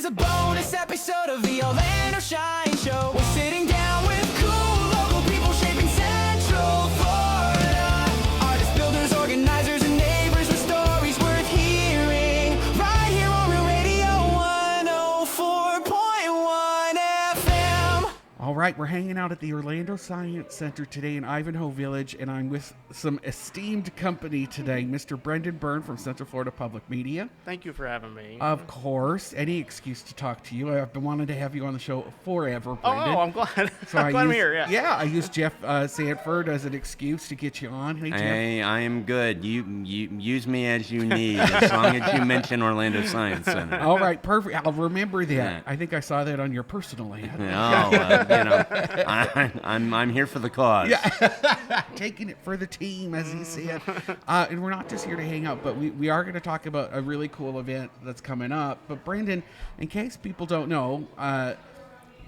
a bonus episode of the Orlando Shine Show. We're sitting down with cool local people shaping Central Florida. Artists, builders, organizers, and neighbors with stories worth hearing. Right here on Real Radio 104.1 FM. All right, we're hanging out at the Orlando Science Center today in Ivanhoe Village, and I'm with some esteemed company today, Mr. Byrne from Central Florida Public Media. Thank you for having me. Of course, any excuse to talk to you. I've been wanting to have you on the show forever, Brendan. Oh, I'm glad. So I'm glad I'm here. Yeah. Yeah, I used Jeff Sanford as an excuse to get you on. Hey, Jeff. Hey, I am good. You use me as you need, as long as you mention Orlando Science Center. All right, perfect. I'll remember that. Yeah. I think I saw that on your personal ad. I'm here for the cause. Yeah, taking it for the team, as he said. And we're not just here to hang out, but we are going to talk about a really cool event that's coming up. But Brendan, in case people don't know,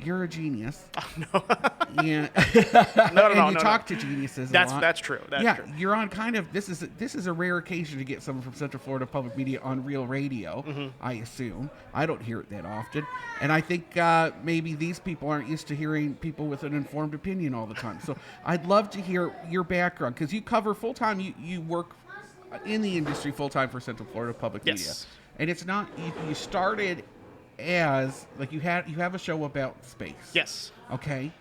you're a genius. Oh, no. Yeah. No. And you talk to geniuses a lot. That's true. That's yeah, true. you're on kind of this is a rare occasion to get someone from Central Florida Public Media on Real Radio. I assume I don't hear it that often, and I think maybe these people aren't used to hearing people with an informed opinion all the time. So I'd love to hear your background because you cover full time. You work in the industry full time for Central Florida Public Media, Yes. and it's not you started as like you have a show about space. Yes. Okay,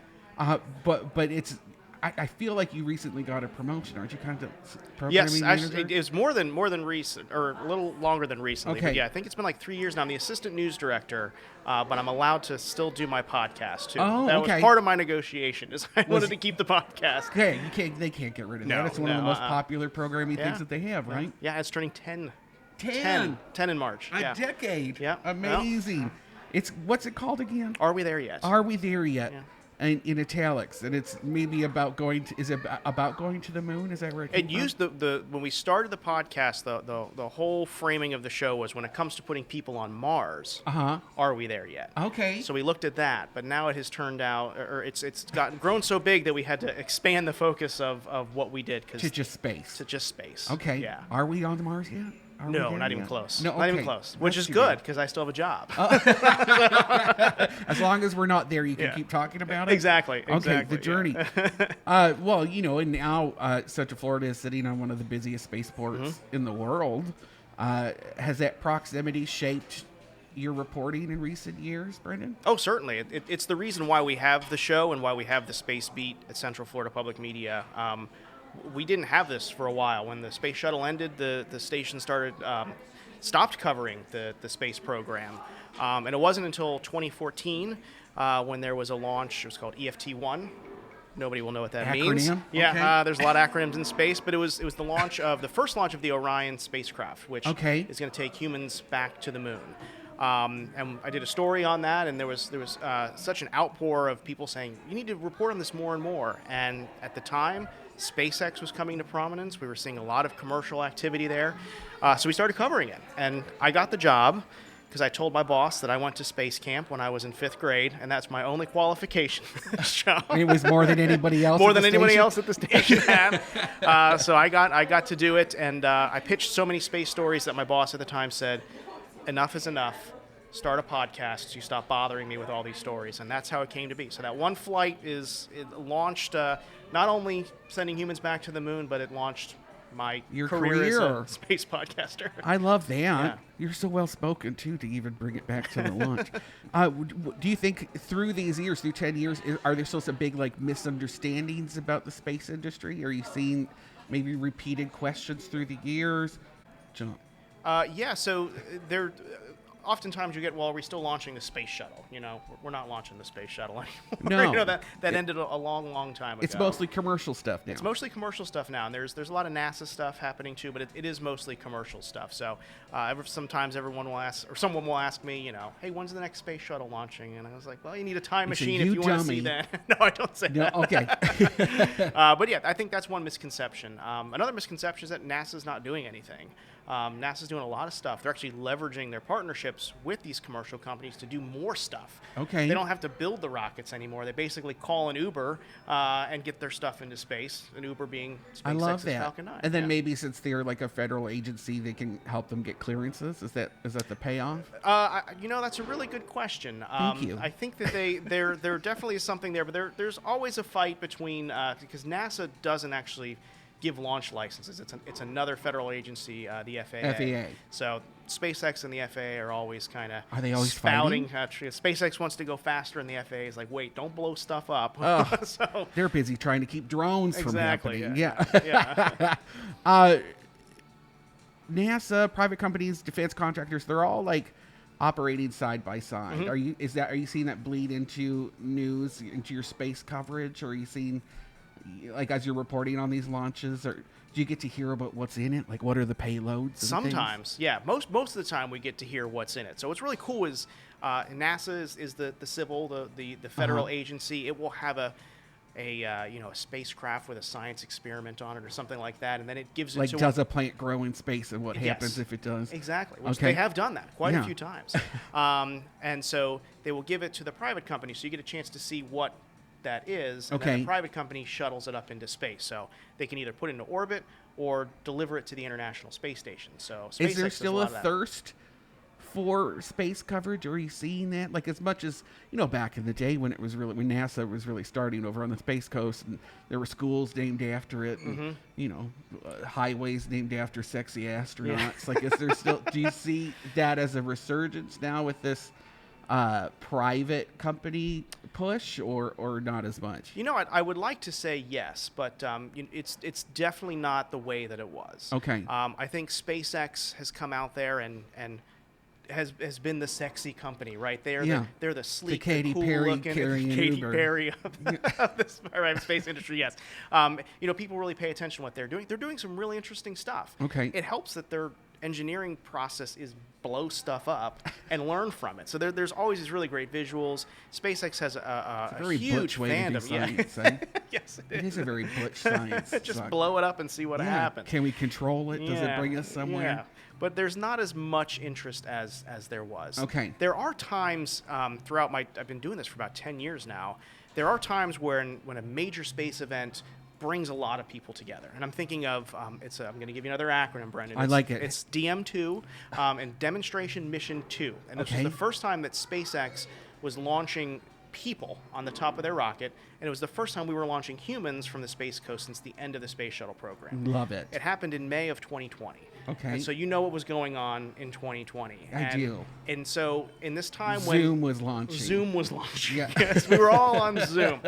but it's. I feel like you recently got a promotion, aren't you? Kind of programming Yes, manager? actually, it was more than recent, or a little longer than recently. Okay. But yeah, I think it's been like 3 years now. I'm the assistant news director, but I'm allowed to still do my podcast too. Oh, that okay. was part of my negotiation. Is I wanted to keep the podcast. Okay, they can't get rid of that. No, It's one of the no, most popular programming yeah. things that they have, right? Yeah, it's turning 10. 10 in March. a yeah. decade. Yeah. Amazing. It's what's it called again? Are we there yet? Are we there yet? Yeah. And in italics, and it's maybe about going to. Is it about going to the moon? Is that right? It used the when we started the podcast, the whole framing of the show was when it comes to putting people on Mars. Are we there yet? Okay. So we looked at that, but now it has turned out, or it's grown so big that we had to expand the focus of what we did to just space. to just space. Okay. Yeah. Are we on Mars yet? Are we No, there not even yet? close. No, Not even okay. close. Which That's is too good bad. because I still have a job. As long as we're not there, you can Yeah. keep talking about it. Exactly. Okay, the yeah. journey. Well, and now Central Florida is sitting on one of the busiest spaceports in the world. Has that proximity shaped your reporting in recent years, Brendan? Oh, certainly. It's the reason why we have the show and why we have the Space Beat at Central Florida Public Media. We didn't have this for a while. When the space shuttle ended, the station stopped covering the space program. And it wasn't until 2014 when there was a launch. It was called EFT-1. Nobody will know what that means. Acronym? Yeah, Okay. there's a lot of acronyms in space, but it was the first launch of the Orion spacecraft, which Okay. is going to take humans back to the moon. And I did a story on that, and there was such an outpour of people saying, you need to report on this more and more. And at the time, SpaceX was coming to prominence. We were seeing a lot of commercial activity there. So we started covering it. And I got the job because I told my boss that I went to space camp when I was in 5th grade, and that's my only qualification for this job. It was more than anybody else. More at the than anybody station? else at the station had. So I got to do it, and I pitched so many space stories that my boss at the time said, enough is enough. Start a podcast so you stop bothering me with all these stories. And that's how it came to be. So that one flight it launched not only sending humans back to the moon, but it launched my Your career as career. a space podcaster. I love that. Yeah. You're so well spoken too to even bring it back to the launch. Do you think through these years, through 10 years, are there still some big misunderstandings about the space industry? Are you seeing maybe repeated questions through the years? John. Yeah, so there. Oftentimes you get, well, are we still launching the space shuttle? We're not launching the space shuttle anymore. No. That ended a long time ago. It's mostly commercial stuff now. It's mostly commercial stuff now, and there's a lot of NASA stuff happening too, but it is mostly commercial stuff. So sometimes someone will ask me, hey, when's the next space shuttle launching? And I was like, well, you need a time machine if you want to see that. No, I don't say that. Okay. But yeah, I think that's one misconception. Another misconception is that NASA's not doing anything. NASA's doing a lot of stuff. They're actually leveraging their partnerships with these commercial companies to do more stuff. Okay. They don't have to build the rockets anymore. They basically call an Uber and get their stuff into space. An Uber being I love SpaceX's that. Falcon 9. And then maybe since they're like a federal agency, they can help them get clearances. Is that the payoff? That's a really good question. Thank you. I think that there definitely is something there, but there's always a fight between because NASA doesn't actually give launch licenses. It's another federal agency, the FAA. FAA. So SpaceX and the FAA are always kind of Are they always spouting. SpaceX wants to go faster, and the FAA is like, wait, don't blow stuff up. Oh, So they're busy trying to keep drones exactly, from happening. yeah. NASA, private companies, defense contractors, they're all like operating side by side. Mm-hmm. Are you seeing that bleed into news, into your space coverage? Or are you seeing, like, as you're reporting on these launches, or do you get to hear about what's in it? Like, what are the payloads? And Sometimes, things? yeah. Most of the time, we get to hear what's in it. So what's really cool is NASA is the civil, the federal agency. It will have a spacecraft with a science experiment on it or something like that, and then it gives it Like, to does a plant grow in space, and what happens if it does? Exactly, which Okay. they have done that quite Yeah. a few times. And so they will give it to the private company, so you get a chance to see what that is, and then Okay. the private company shuttles it up into space. So they can either put it into orbit or deliver it to the International Space Station. So SpaceX Is there does still lot a of that. thirst for space coverage? Are you seeing that? Like, as much as, back in the day when when NASA was really starting over on the Space Coast, and there were schools named after it, and highways named after sexy astronauts. Like, is there still? Do you see that as a resurgence now with this private company push, or not as much? I would like to say yes, but it's definitely not the way that it was. Okay. I think SpaceX has come out there and has been the sexy company, right? They're the sleek, Katy cool Perry looking, carrying Katy Uber. Perry of this space industry. Yes, people really pay attention to what they're doing. They're doing some really interesting stuff. Okay. It helps that their engineering process is blow stuff up and learn from it. So there's always these really great visuals. SpaceX has a very huge butch way to do fandom. science, eh? Yes, It is a very butch science. Just suck. blow it up and see what Yeah. happens. Can we control it? Does it bring us somewhere? Yeah. But there's not as much interest as there was. Okay. There are times throughout I've been doing this for about 10 years now. There are times when a major space event brings a lot of people together, and I'm thinking of I'm going to give you another acronym, Brendan. I like it. It's DM2 and Demonstration Mission 2, and this was the first time that SpaceX was launching people on the top of their rocket, and it was the first time we were launching humans from the Space Coast since the end of the Space Shuttle program. Love it. It happened in May of 2020. Okay. And so what was going on in 2020. I do. And so in this time Zoom was launching. Zoom was launching. Yeah. Yes, we were all on Zoom.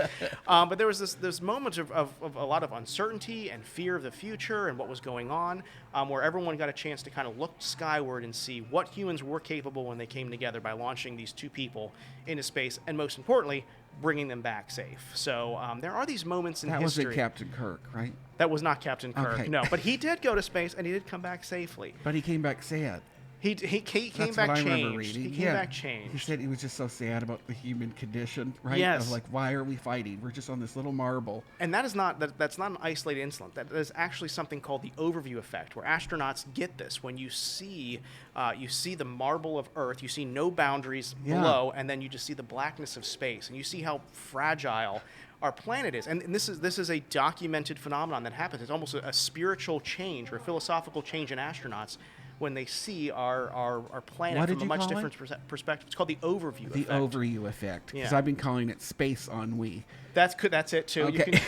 But there was this moment of a lot of uncertainty and fear of the future and what was going on, where everyone got a chance to kind of look skyward and see what humans were capable when they came together by launching these two people into space, and most importantly, bringing them back safe. So there are these moments in That history. wasn't Captain Kirk, right? That was not Captain Kirk, Okay. no. But he did go to space, and he did come back safely. But he came back sad. He came That's back what I remember changed. reading. He came Yeah. back changed. He said he was just so sad about the human condition, right? Yes. Of like, why are we fighting? We're just on this little marble. And that's not an isolated incident. That is actually something called the overview effect, where astronauts get this when you see the marble of Earth, you see no boundaries below, and then you just see the blackness of space, and you see how fragile our planet is. And this is a documented phenomenon that happens. It's almost a spiritual change or a philosophical change in astronauts when they see our planet What from did a you much call different perspective. It's called the overview The effect. overview effect. Because Yeah. I've been calling it space ennui. That's it too. Okay.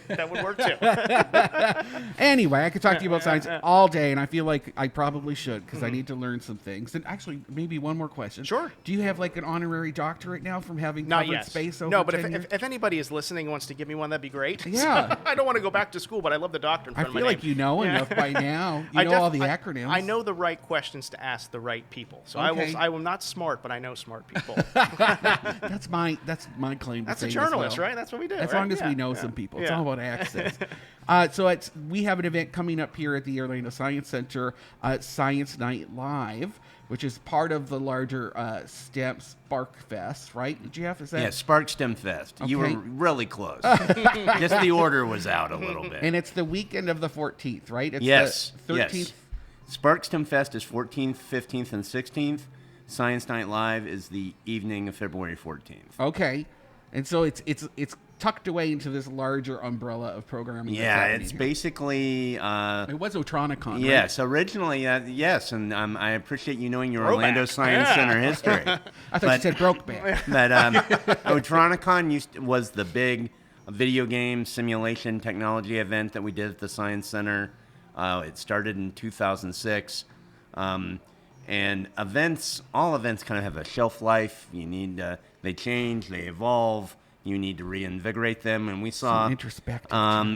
That would work too. Anyway, I could talk to you about science all day, and I feel like I probably should, because I need to learn some things. And actually, maybe one more question. Sure. Do you have like an honorary doctorate now from having Not covered yet. space over No, but 10 years? if anybody is listening and wants to give me one, that'd be great. Yeah. So, I don't want to go back to school, but I love the doctor in I front of my feel like name. you know Yeah. enough by now. You I know all def- the I- acronyms. I know the right questions to ask the right people. So Okay. I will not smart, but I know smart people. That's my claim to That's a fame as journalist, well. right? That's what we do. As right? long as Yeah, we know yeah, some people. It's yeah. all about access. So we have an event coming up here at the Orlando Science Center, Science Night Live, which is part of the larger STEM Spark Fest, right, Jeff? Is that? Yeah, Spark STEM Fest. You were Okay. really close. Just the order was out a little bit. And it's the weekend of the 14th, right? It's Yes, the 13th yes. Spark STEM Fest is 14th, 15th, and 16th. Science Night Live is the evening of February 14th. Okay, and so it's tucked away into this larger umbrella of programming. Yeah, it's basically. It was Otronicon. Yes, originally, yes, and I appreciate you knowing your Orlando Science Center history. I thought you said Brokeback. But Otronicon was the big video game simulation technology event that we did at the Science Center. It started in 2006. And all events kind of have a shelf life. They change, they evolve. You need to reinvigorate them. And we saw introspective.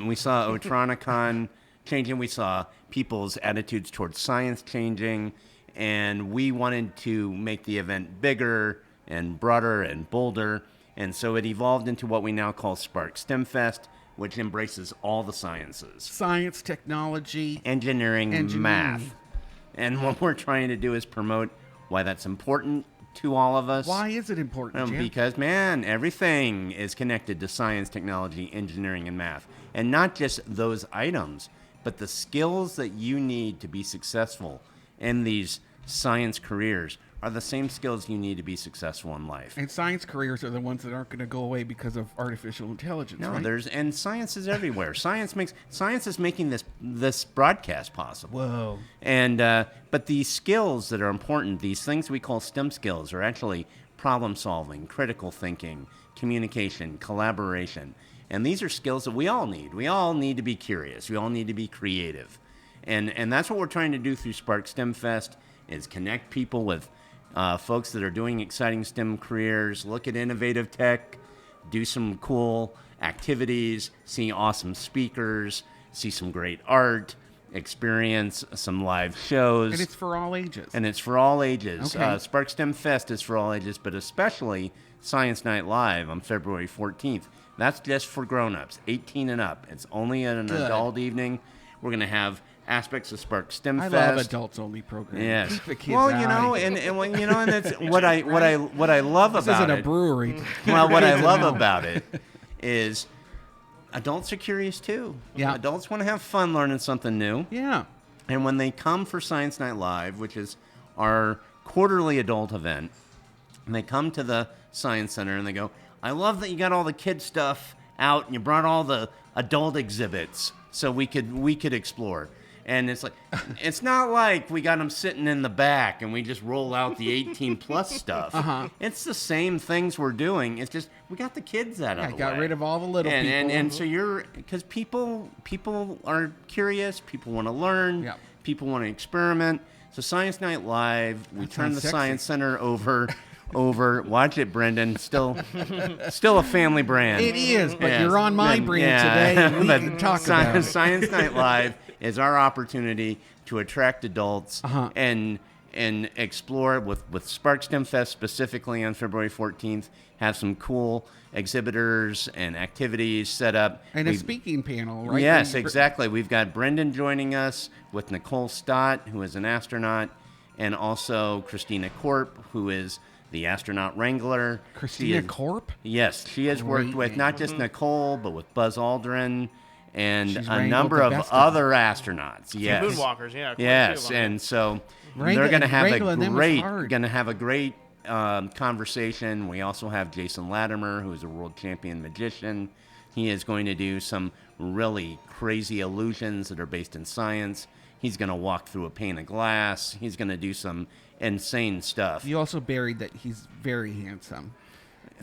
We saw Otronicon changing. We saw people's attitudes towards science changing. And we wanted to make the event bigger and broader and bolder. And so it evolved into what we now call Spark STEM Fest, which embraces all the sciences. Science, technology, engineering, math. And what we're trying to do is promote why that's important to all of us. Why is it important, Jim? Because, man, everything is connected to science, technology, engineering, and math. And not just those items, but the skills that you need to be successful in these science careers are the same skills you need to be successful in life. And science careers are the ones that aren't going to go away because of artificial intelligence, No, right? and science is everywhere. Science is making this broadcast possible. Whoa. And but these skills that are important, these things we call STEM skills, are actually problem solving, critical thinking, communication, collaboration. And these are skills that we all need. We all need to be curious. We all need to be creative. And that's what we're trying to do through Spark STEM Fest, is connect people with folks that are doing exciting STEM careers, look at innovative tech, do some cool activities, see awesome speakers, see some great art, experience some live shows. And it's for all ages. Okay. Spark STEM Fest is for all ages, but especially Science Night Live on February 14th. That's just for grown-ups, 18 and up. It's only an adult evening. We're going to have aspects of Spark STEM Fest. I love adults-only programs. Yes. Keep the kids well, out. and that's what I love This about isn't it. a brewery. Well, what I love about it is adults are curious too. Yeah. Adults want to have fun learning something new. Yeah. And when they come for Science Night Live, which is our quarterly adult event, and they come to the Science Center and they go, I love that you got all the kid stuff out and you brought all the adult exhibits so we could explore. And it's like, it's not like we got them sitting in the back and we just roll out the 18 plus stuff. Uh-huh. It's the same things we're doing. It's just we got the kids out of the way. Got rid of all the little people. And so because people are curious, people want to learn, people want to experiment. So Science Night Live, we turn the Science Center over. Watch it, Brendan. Still a family brand. It is, but you're on my brand today, and we can talk about it. Science Night Live is our opportunity to attract adults and explore with Spark STEM Fest specifically on February 14th. Have some cool exhibitors and activities set up. And a speaking panel, right? Yes, exactly. We've got Brendan joining us with Nicole Stott, who is an astronaut, and also Christina Korp, who is the astronaut wrangler. Christina Korp? Yes, she has worked with not just Nicole, but with Buzz Aldrin and a number the of best other astronauts. Yes, moonwalkers, yeah. Yes, and so they're going to have a great conversation. We also have Jason Latimer, who is a world champion magician. He is going to do some really crazy illusions that are based in science. He's going to walk through a pane of glass. He's going to do some insane stuff. You also buried that he's very handsome.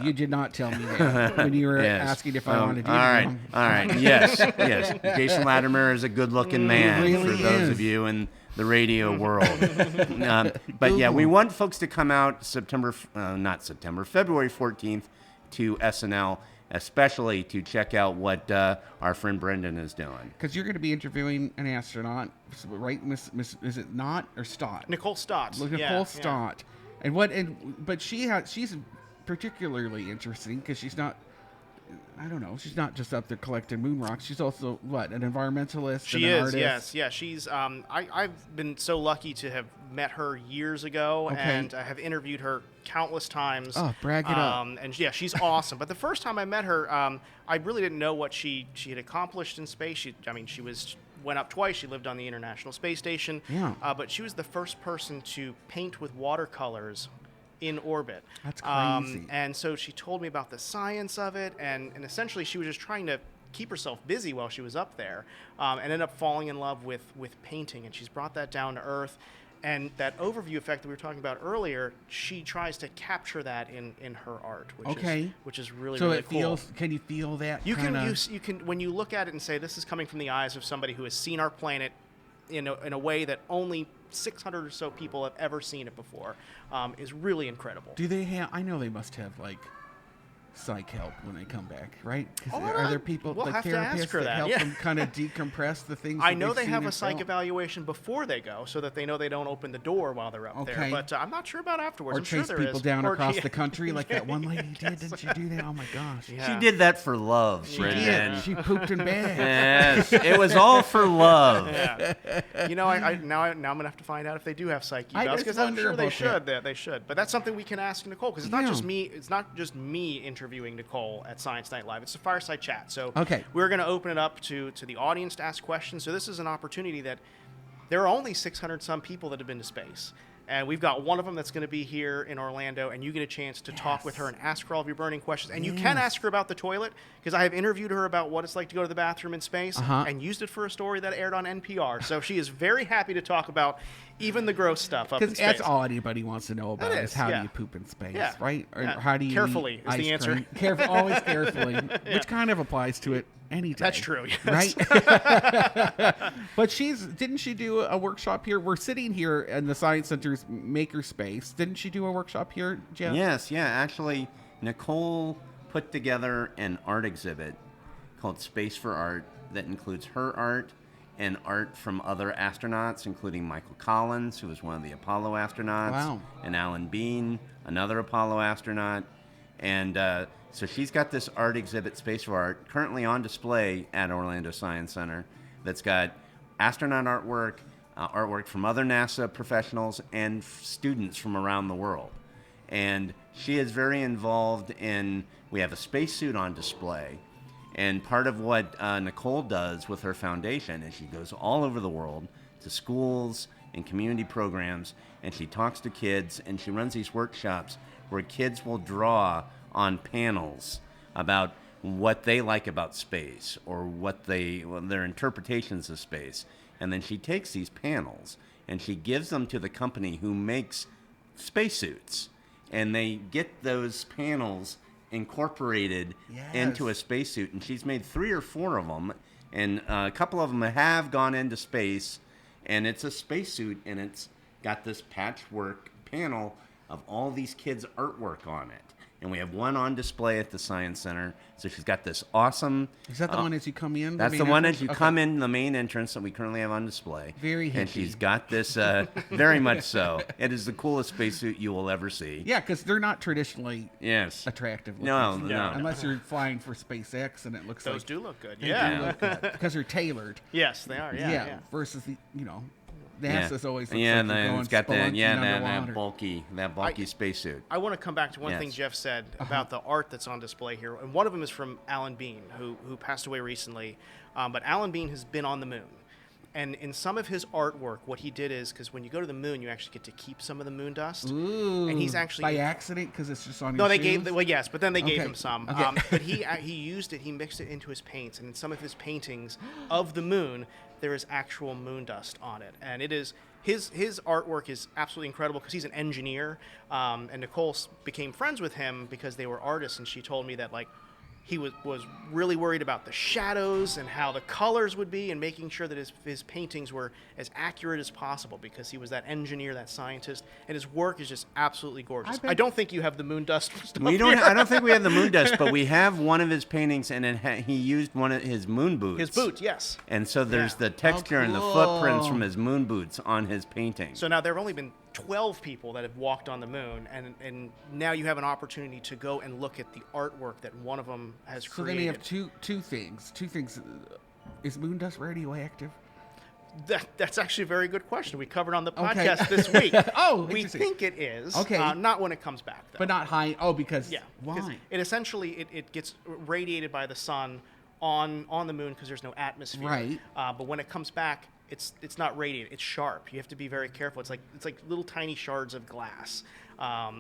You did not tell me that when you were asking if I wanted to do All right. Yes. Jason Latimer is a good-looking man for those of you in the radio world. But yeah, we want folks to come out February 14th to SNL, especially to check out what our friend Brendan is doing. Because you're going to be interviewing an astronaut, right? Miss, is it not or Stott? Nicole Stott. Nicole Stott. But she's particularly interesting because she's not. I don't know. She's not just up there collecting moon rocks. She's also an environmentalist. She and an is. artist. Yes. She's. I've been so lucky to have met her years ago, and I have interviewed her countless times. Oh, brag it up. And yeah, she's awesome. But the first time I met her, I really didn't know what she had accomplished in space. She was went up twice. She lived on the International Space Station. Yeah. But she was the first person to paint with watercolors in orbit. That's crazy. And so she told me about the science of it, and essentially she was just trying to keep herself busy while she was up there, and ended up falling in love with painting, and she's brought that down to earth. And that overview effect that we were talking about earlier, she tries to capture that in her art, which is really, so really it cool. feels. Can you feel that? You kinda... can when you look at it and say this is coming from the eyes of somebody who has seen our planet in a way that only 600 or so people have ever seen it before, is really incredible. Do they have? I know they must have like psych help when they come back, right? Oh, Are there people we'll like have to ask therapists her that that, help yeah. them kind of decompress the things? I that know they've they seen have and a psych felt? evaluation before they go, so that they know they don't open the door while they're up Okay. there. But I'm not sure about afterwards. Or I'm sure chase there people is. down Or- across yeah. the country like that one lady did. Yes. Didn't she do that? Oh my gosh. Yeah. She did that for love, She Brendan. did. She pooped in bed. Yes, it was all for love. Yeah. You know, now I'm gonna have to find out if they do have psych I evals, just because I'm wonder sure they about should. They should. But that's something we can ask Nicole, because it's not Yeah. just me. It's not just me interviewing Nicole at Science Night Live. It's a fireside chat. So Okay. we're gonna open it up to the audience to ask questions. So this is an opportunity that there are only 600 some people that have been to space. And we've got one of them that's going to be here in Orlando, and you get a chance to talk with her and ask her all of your burning questions. And you can Yes. ask her about the toilet, because I have interviewed her about what it's like to go to the bathroom in space, and used it for a story that aired on NPR. So she is very happy to talk about even the gross stuff up in Because space. that's all anybody wants to know about That is is, how yeah. do you poop in space, Yeah. right? Or Yeah. how do you Carefully eat is the ice answer. cream? Always carefully, which kind of applies to it any day. That's true, yes. Right? But didn't she do a workshop here? We're sitting here in the Science Center's maker space. Didn't she do a workshop here, Jeff? Yes, yeah. Actually, Nicole put together an art exhibit called Space for Art that includes her art and art from other astronauts, including Michael Collins, who was one of the Apollo astronauts, Wow. and Alan Bean, another Apollo astronaut. And so she's got this art exhibit, Space for Art, currently on display at Orlando Science Center, that's got astronaut artwork, artwork from other NASA professionals, and students from around the world. And she is very involved in, we have a spacesuit on display. And part of what Nicole does with her foundation is she goes all over the world to schools and community programs, and she talks to kids, and she runs these workshops where kids will draw on panels about what they like about space or their interpretations of space. And then she takes these panels and she gives them to the company who makes spacesuits, and they get those panels incorporated into a spacesuit. And she's made 3 or 4 of them, and a couple of them have gone into space, and it's a spacesuit, and it's got this patchwork panel of all these kids' artwork on it. And we have one on display at the Science Center. So she's got this awesome... Is that the one as you come in? That's main the one entrance? as you Okay. come in the main entrance that we currently have on display. Very And hippie. she's got this, very much so. It is the coolest spacesuit you will ever see. Yeah, because they're not traditionally Yes. attractive. No, looking. no. Unless you're flying for SpaceX and it looks Those like do look good. they Yeah. do look good because they're tailored. Yes, they are. Yeah. Versus the Yeah. NASA's always looks yeah, like and you're then going it's got that spelunking that underwater. bulky spacesuit. I want to come back to one thing Yes. Jeff said about the art that's on display here, and one of them is from Alan Bean, who passed away recently. But Alan Bean has been on the moon, and in some of his artwork, what he did is, because when you go to the moon, you actually get to keep some of the moon dust. Ooh, and he's actually by accident because it's just on No, your they shoes? gave. Well, yes, but then they gave Okay. him some. Okay. But he used it. He mixed it into his paints, and in some of his paintings of the moon, there is actual moon dust on it, and it is his artwork is absolutely incredible because he's an engineer. And Nicole became friends with him because they were artists, and she told me that he was really worried about the shadows and how the colors would be, and making sure that his paintings were as accurate as possible because he was that engineer, that scientist, and his work is just absolutely gorgeous. I don't think you have the moon dust stuff We don't. here. I don't think we have the moon dust, but we have one of his paintings, and he used one of his moon boots. His boots, yes. And so there's Yeah. the texture and the cool. footprints from his moon boots on his painting. So now there have only been 12 people that have walked on the moon, and now you have an opportunity to go and look at the artwork that one of them has So then created. you have two things. Is moon dust radioactive? That's actually a very good question. We covered on the Okay. podcast this week. Oh, we interesting. think it is. Okay. Not when it comes back, though. But not high. Oh, because Yeah. 'cause why? it essentially it gets radiated by the sun on the moon because there's no atmosphere. Right. But when it comes back, it's not radiant. It's sharp. You have to be very careful. It's like little tiny shards of glass.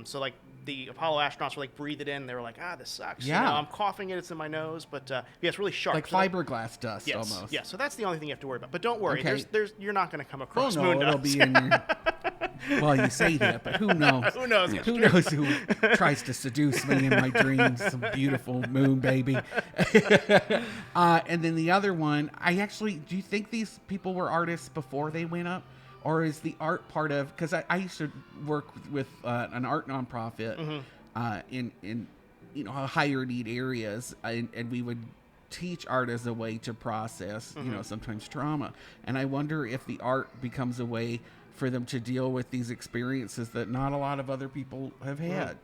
So like the Apollo astronauts were like breathe it in. They were like, this sucks. Yeah. You know, I'm coughing it. It's in my nose. But yeah, it's really sharp. Like So that- fiberglass dust Yes. almost. Yeah. So that's the only thing you have to worry about. But don't worry. Okay. There's you're not going to come Well, across no, moon it'll dust. be in your... Well, you say that, but who knows? Who knows? Who knows who tries to seduce me in my dreams? Some beautiful moon baby. And then the other one, do you think these people were artists before they went up? Or is the art part of, because I used to work with an art nonprofit in higher need areas, and we would teach art as a way to process, sometimes trauma. And I wonder if the art becomes a way for them to deal with these experiences that not a lot of other people have had,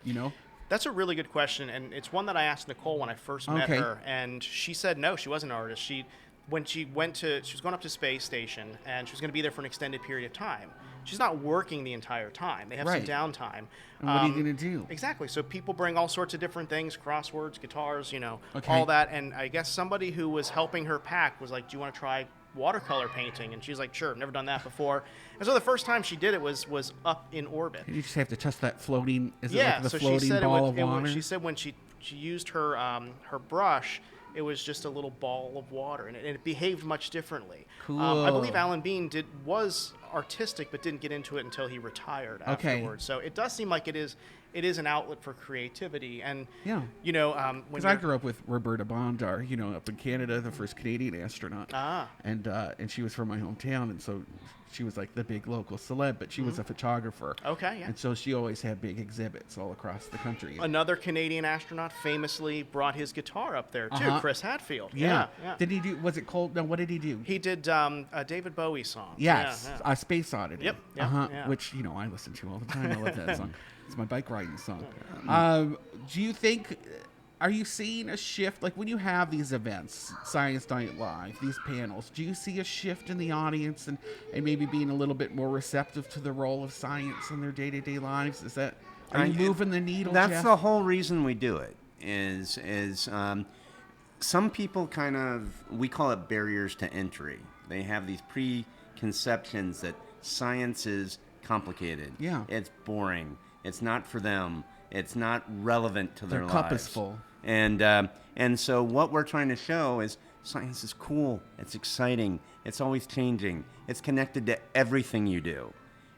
That's a really good question, and it's one that I asked Nicole when I first met Okay. her, and she said no, she wasn't an artist. She was going up to space station, and she was going to be there for an extended period of time. She's not working the entire time. They have Right. some downtime. And what are you going to do? Exactly. So people bring all sorts of different things, crosswords, guitars, Okay. all that. And I guess somebody who was helping her pack was like, do you want to try watercolor painting? And she's like, sure, never done that before. And so the first time she did it was up in orbit. You just have to touch that floating, is it Yeah, like the so she floating said ball of water? she said when she used her her brush, it was just a little ball of water, and it behaved much differently. Cool. I believe Alan Bean was artistic, but didn't get into it until he retired Okay. afterwards. So it does seem like it is an outlet for creativity, and Yeah. when Because I grew up with Roberta Bondar, up in Canada, the first Canadian astronaut. And she was from my hometown, and so she was like the big local celeb, but she was a photographer. Okay, yeah. And so she always had big exhibits all across the country. Another Canadian astronaut famously brought his guitar up there too, Chris Hadfield. Yeah. Yeah. Did he do, was it cold? No, what did he do? He did a David Bowie song. Yes, Yeah, yeah. Space Oddity. Yep, yep, yeah. Which, I listen to all the time. I love that song. It's my bike riding song. Do you think, are you seeing a shift? Like when you have these events, Science Night Live, these panels, do you see a shift in the audience and maybe being a little bit more receptive to the role of science in their day-to-day lives? Are you moving the needle, That's Jeff? the whole reason we do it, is some people we call it barriers to entry. They have these preconceptions that science is complicated. Yeah. It's boring. It's not for them. It's not relevant to their Their lives. cup is full. And so what we're trying to show is science is cool. It's exciting. It's always changing. It's connected to everything you do.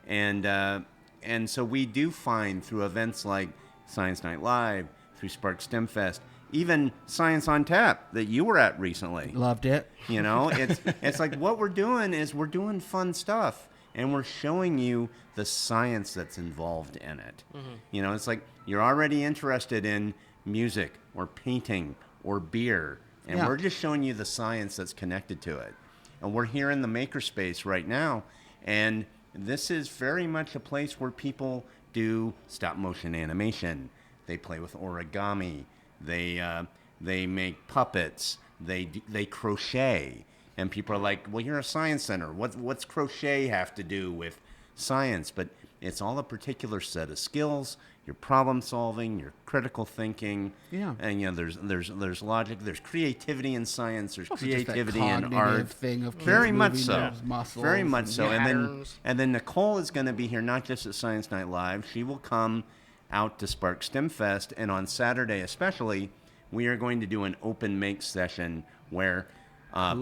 And so we do find through events like Science Night Live, through Spark STEM Fest, even Science on Tap that you were at recently. Loved it. It's like what we're doing is we're doing fun stuff, and we're showing you the science that's involved in it. Mm-hmm. It's like you're already interested in music or painting or beer, and Yeah. we're just showing you the science that's connected to it. And we're here in the makerspace right now, and this is very much a place where people do stop motion animation. They play with origami. They make puppets. They crochet. And people are like, well, you're a science center. What's crochet have to do with science? But it's all a particular set of skills, your problem solving, your critical thinking. Yeah. And, there's logic. There's creativity in science. There's Also just that creativity in cognitive art. thing of kids Very much moving so. those muscles Very much so. patterns. And then Nicole is going to be here not just at Science Night Live. She will come out to Spark STEM Fest, and on Saturday especially, we are going to do an open make session where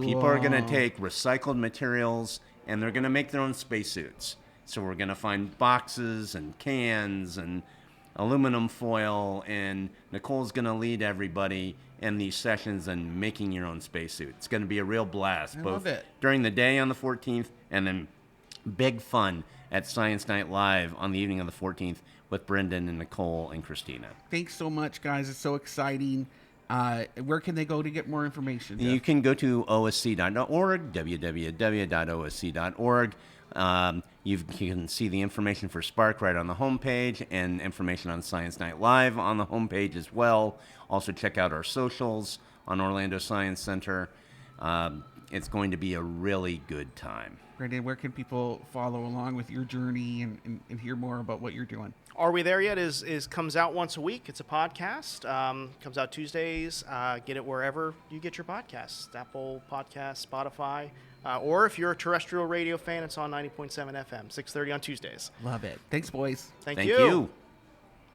people are going to take recycled materials and they're going to make their own spacesuits. So we're going to find boxes and cans and aluminum foil, and Nicole's going to lead everybody in these sessions and making your own spacesuit. It's going to be a real blast, I both love it. during the day on the 14th and then big fun at Science Night Live on the evening of the 14th with Brendan and Nicole and Christina. Thanks so much, guys. It's so exciting. Where can they go to get more information? Jeff? You can go to osc.org, www.osc.org. You can see the information for Spark right on the homepage, and information on Science Night Live on the homepage as well. Also check out our socials on Orlando Science Center. It's going to be a really good time. Brandon, where can people follow along with your journey and hear more about what you're doing? Are We There Yet is comes out once a week. It's a podcast. Comes out Tuesdays. Get it wherever you get your podcasts. Apple Podcasts, Spotify. Or if you're a terrestrial radio fan, it's on 90.7 FM, 6:30 on Tuesdays. Love it. Thanks, boys. Thank Thank you. you.